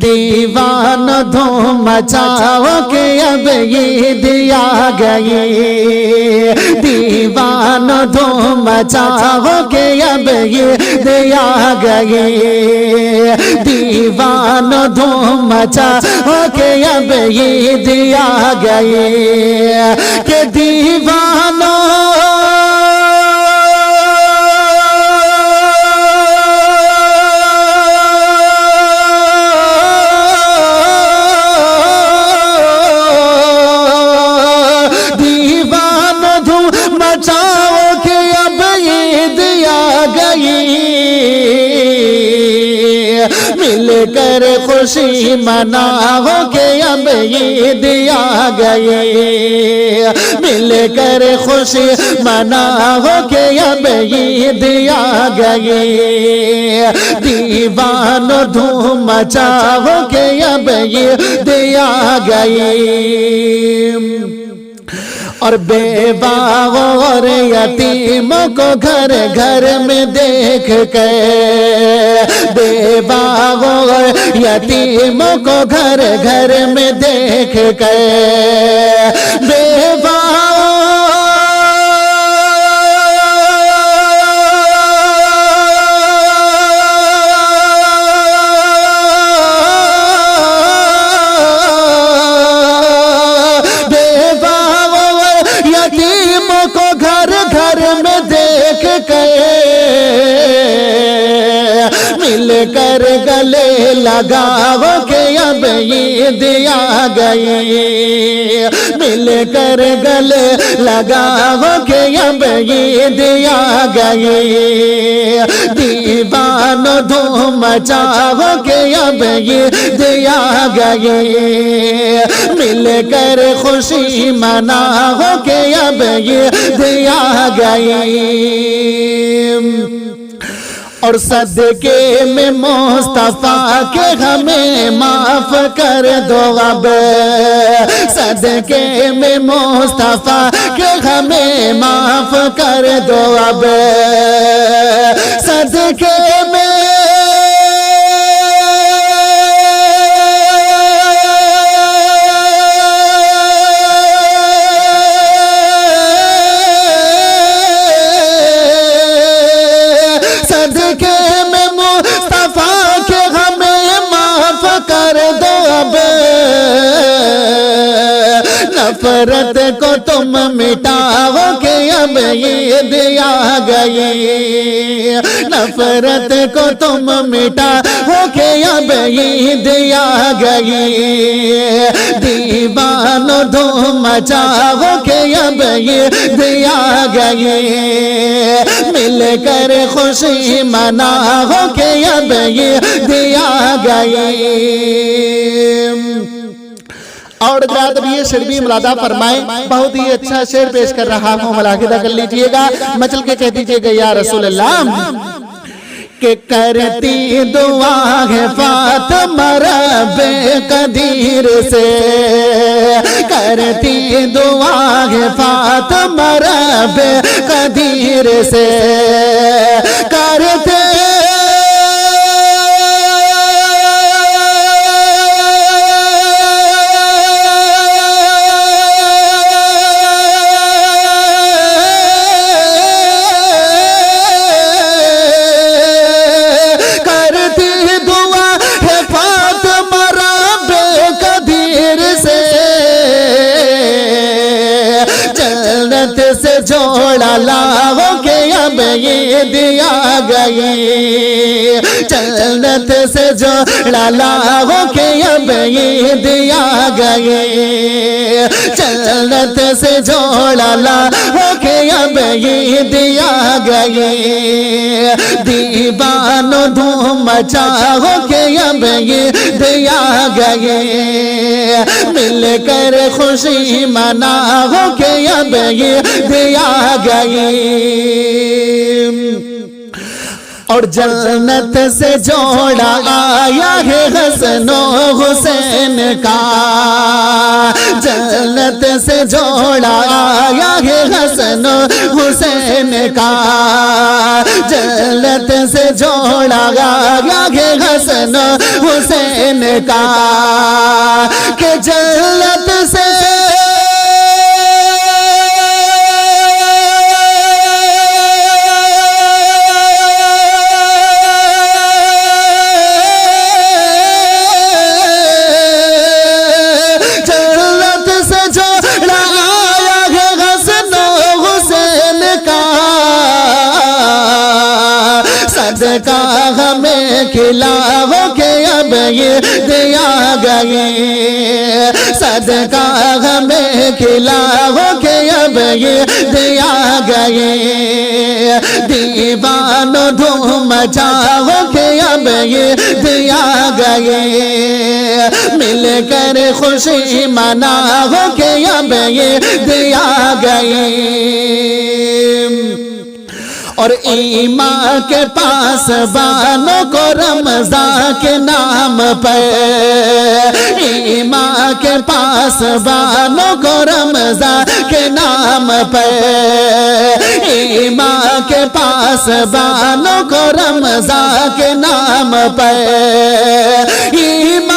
دیوان دھوم مچاؤ کہ اب عید آ گئی، دیوان دھوم مچاؤ کہ اب عید آ گئی، دیوان دھوم مچاؤ کہ اب عید آ گئی، کہ دیوانوں مل کر خوشی مناؤ کہ اب عید آ گئی، مل کر خوشی مناؤ کہ اب عید آ گئی، دیوان دھوم مچاؤ کہ اب عید آ گئی، اور بیوہ اور یتیموں کو گھر گھر میں دیکھ کے، بیوہ اور یتیموں کو گھر گھر میں دیکھ کے، بیوہ مل کر گلے لگاؤ کہ اب عید آ گئی، مل کر گلے لگاؤ کہ اب عید آ گئی، دیوان دھوم مچاؤ کہ اب عید آ گئی، مل کر خوشی مناؤ کہ اب عید آ گئی، اور صدقے میں مصطفیٰ کے ہمیں معاف کر دو اب، صدقے میں مصطفیٰ کے ہمیں معاف کر دو اب، صدقے میں نفرت کو تم مٹاؤ کہ اب عید آ گئی، نفرت کو تم مٹاؤ کہ اب عید آ گئی، دیوان دھوم مچاؤ کہ اب عید آ گئی، مل کر خوشی مناؤ کہ اب عید آ گئی، اور حضرات اب یہ شعر بھی ملاحظہ فرمائیں، بہت ہی اچھا شعر پیش کر رہا ہوں، ملاحظہ کر لیجئے گا، مچل کے کہہ دیجئے گا یا رسول اللہ، کہ کرتی دعا ہے فاطمہ رب قدیر سے، کرتی دعا ہے فاطمہ رب قدیر سے، کرتے سے جوڑا لاؤ کہ اب عید آ گئی، جنت سے جوڑا لاؤ کہ اب عید آ گئی، جنت سے جوڑا لاؤ کہ اب عید آ گئی، دیوان دھوم مچاؤ کہ اب عید آ گئی، مل کر خوشی مناؤ کہ اب عید آ گئی، اور جنت سے جوڑا آیا ہے حسن و حسین کا، جنت سے جوڑا آیا ہے حسن و حسین کا، جنت سے جوڑا آیا ہے حسن و حسین کا، کہ جنت سے صدقہ ہمیں کھلاؤ کہ اب یہ دیا گئے، صدقہ ہمیں کھلاؤ کہ اب یہ دیا گئے، دیوانو دھوم مچاؤ کہ اب یہ دیا گئے، مل کر خوشی مناؤ کہ اب یہ دیا گئے۔ اور ایمان کے پاس بانوں کو رمضان کے نام پر، ایمان کے پاس بانوں کو رمضان کے نام پر، ایمان کے پاس بانوں کو رمضان کے نام پر، ایمان